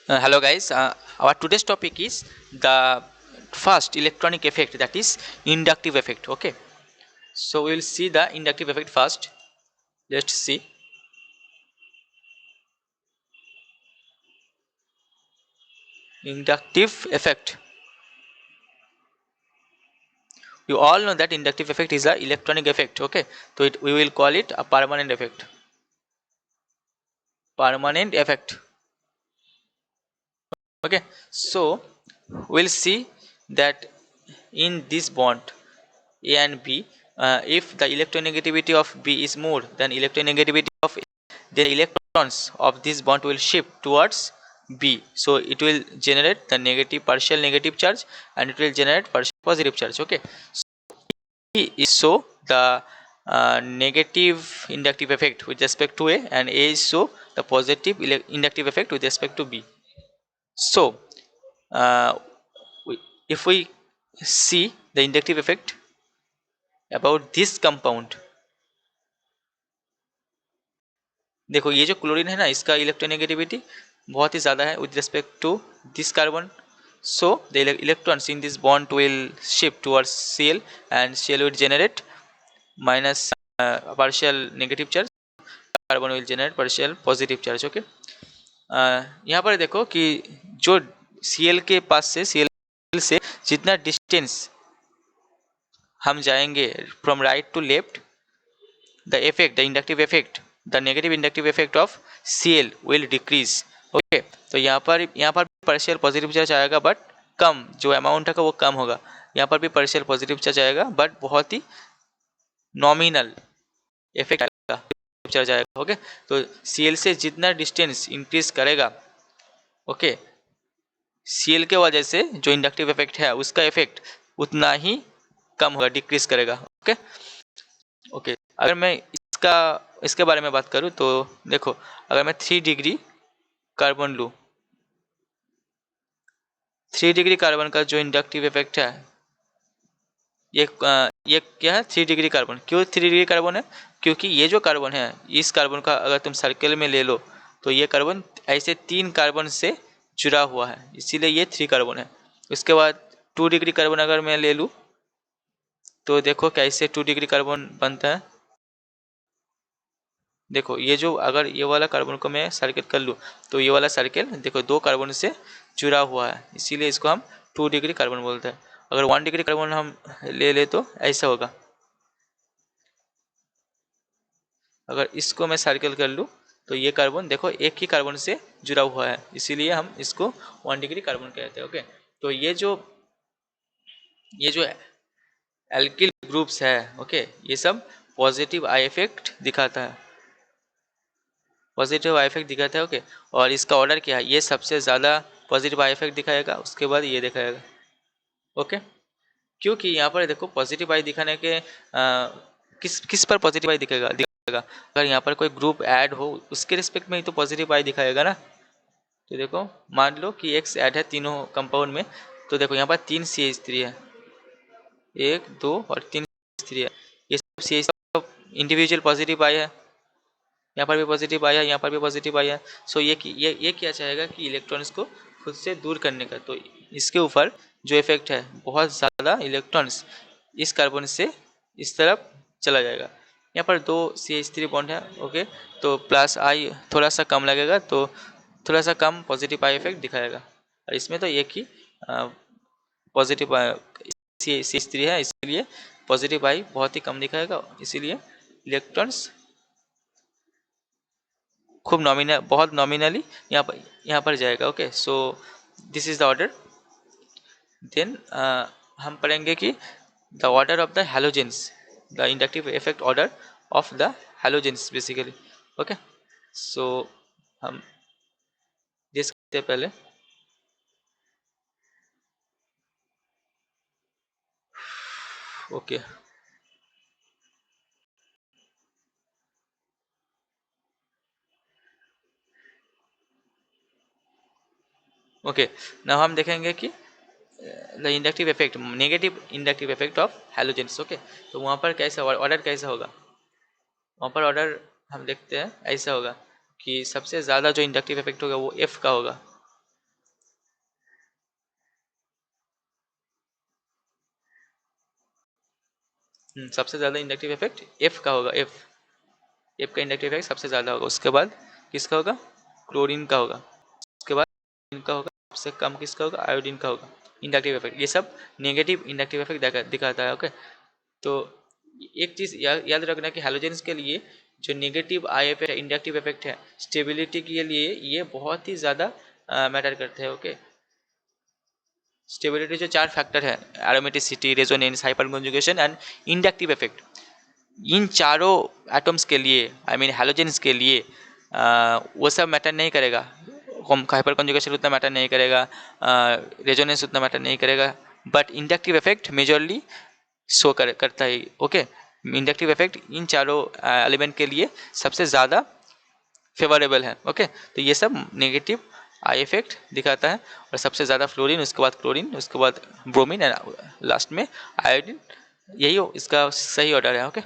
Hello guys, our today's topic is the first electronic effect, that is inductive effect. Okay, so we will see the inductive effect first. Let's see. Inductive effect. You all know that inductive effect is a electronic effect. Okay, so we will call it a permanent effect. Permanent effect. Okay, so we'll see that in this bond A and B, if the electronegativity of B is more than electronegativity of A, then electrons of this bond will shift towards B. So it will generate the negative partial negative charge and it will generate partial positive charge. Okay, so E is so the negative inductive effect with respect to A, and A is so the positive inductive effect with respect to B. So uh, if we see the inductive effect about this compound, देखो ये जो chlorine है ना, इसका electronegativity बहुत ही ज़्यादा है with respect to this carbon. So the electrons in this bond will shift towards Cl and Cl will generate minus partial negative charge, carbon will generate partial positive charge. Okay, यहाँ पर देखो कि जो Cl के पास से Cl से जितना distance हम जाएंगे from right to left, the effect, the inductive effect, the negative inductive effect of Cl will decrease. Okay, तो यहाँ पर पार्शियल पॉजिटिव चार्ज आएगा बट कम, जो अमाउंट है वो कम होगा. यहाँ पर भी पार्शियल पॉजिटिव चार्ज आएगा बट बहुत ही नॉमिनल इफेक्ट आएगा, चार्ज आएगा. ओके, तो Cl से जितना डिस्टेंस इंक्रीज करेगा, ओके, Cl के वजह से जो इंडक्टिव इफेक्ट है उसका इफेक्ट उतना ही कम होगा, डिक्रीज करेगा. ओके ओके, अगर मैं इसके बारे में बात करूँ तो देखो, अगर मैं 3 डिग्री कार्बन लूँ, 3 डिग्री कार्बन का जो इंडक्टिव इफेक्ट है, ये क्या है, 3 डिग्री कार्बन. क्यों 3 डिग्री कार्बन है? क्योंकि ये जो कार्बन है, इस कार्बन का अगर तुम सर्कल में ले लो तो ये कार्बन ऐसे 3 कार्बन से जुड़ा हुआ है, इसीलिए ये 3 कार्बन है. उसके बाद 2 डिग्री कार्बन अगर मैं ले लूँ तो देखो कैसे 2 डिग्री कार्बन बनता है. देखो ये जो, अगर ये वाला कार्बन को मैं सर्किल कर लूँ तो ये वाला सर्किल देखो 2 कार्बन से जुड़ा हुआ है, इसीलिए इसको हम 2 डिग्री कार्बन बोलते हैं. अगर 1 डिग्री कार्बन हम ले तो ऐसा होगा. अगर इसको मैं सर्किल कर लूँ तो ये कार्बन देखो एक ही कार्बन से जुड़ा हुआ है, इसीलिए हम इसको 1 डिग्री कार्बन कहते हैं. ओके, तो ये जो एल्किल ग्रुप्स है, ओके, ये सब पॉजिटिव आई इफेक्ट दिखाता है, पॉजिटिव आई इफेक्ट दिखाता है. ओके, और इसका ऑर्डर क्या है, ये सबसे ज़्यादा पॉजिटिव आई इफेक्ट दिखाएगा, उसके बाद ये दिखाएगा. ओके, क्योंकि यहाँ पर देखो पॉजिटिव आई दिखाने के किस किस पर पॉजिटिव आई दिखाएगा, अगर यहाँ पर कोई ग्रुप ऐड हो उसके रिस्पेक्ट में ही तो पॉजिटिव आई दिखाएगा ना. तो देखो मान लो कि एक्स ऐड है तीनों कंपाउंड में, तो देखो यहाँ पर 3 CH3 है, 1 2 और 3 CH3 है, ये सब CH इंडिविजुअल पॉजिटिव आई है, यहाँ पर भी पॉजिटिव आया, यहाँ पर भी पॉजिटिव आया. सो ये क्या चाहेगा कि इलेक्ट्रॉन्स को खुद से दूर करने का. तो इसके ऊपर जो इफेक्ट है, बहुत ज़्यादा इलेक्ट्रॉन्स इस कार्बन से इस तरफ चला जाएगा. यहाँ पर 2 CH3 बॉन्ड है. ओके, तो प्लस आई थोड़ा सा कम लगेगा, तो थोड़ा सा कम पॉजिटिव आई इफेक्ट दिखाएगा. और इसमें तो एक ही पॉजिटिव CH3 है, इसीलिए पॉजिटिव आई बहुत ही कम दिखाएगा, इसीलिए इलेक्ट्रॉन्स खूब नॉमिनल, बहुत नॉमिनली यहाँ पर जाएगा. Okay, so this is the order. Then हम पढ़ेंगे कि the order of the halogens, the inductive effect order of the halogens basically. Okay, so हम देखते हैं पहले. ओके, ओके, नाउ हम देखेंगे कि the inductive effect, negative inductive effect of halogens. Okay, तो वहाँ पर कैसा ऑर्डर कैसा होगा, वहाँ पर ऑर्डर हम देखते हैं ऐसा होगा कि सबसे ज़्यादा जो इंडक्टिव इफेक्ट होगा वो एफ का होगा. सबसे ज़्यादा इंडक्टिव इफेक्ट एफ का होगा, एफ का इंडक्टिव इफेक्ट सबसे ज़्यादा होगा। उसके बाद किसका होगा? क्लोरीन का होगा। उसके बाद इनका होगा, सबसे कम किसका होगा? आयोडीन का होगा इंडक्टिव इफेक्ट। ये सब नेगेटिव इंडक्टिव इफेक्ट दिखाता है। ओके, तो एक चीज़ याद रखना कि हैलोजेंस के लिए जो negative I effect inductive effect है, स्टेबिलिटी के लिए ये बहुत ही ज़्यादा मैटर करते हैं। ओके, स्टेबिलिटी जो 4 फैक्टर है, aromaticity, resonance, hyper conjugation and inductive effect, इन चारों एटम्स के लिए, आई मीन हैलोजेंस के लिए वो सब मैटर नहीं करेगा। हाइपर कॉन्जुगेशन उतना मैटर नहीं करेगा, रेजोनेंस उतना मैटर नहीं करेगा, but inductive effect majorly show करता है। ओके, इंडक्टिव इफेक्ट इन चारों एलिमेंट के लिए सबसे ज़्यादा फेवरेबल है। ओके, तो ये सब नेगेटिव आई इफेक्ट दिखाता है, और सबसे ज़्यादा फ्लोरीन, उसके बाद क्लोरीन, उसके बाद ब्रोमीन एंड लास्ट में आयोडीन। यही इसका सही ऑर्डर है। ओके।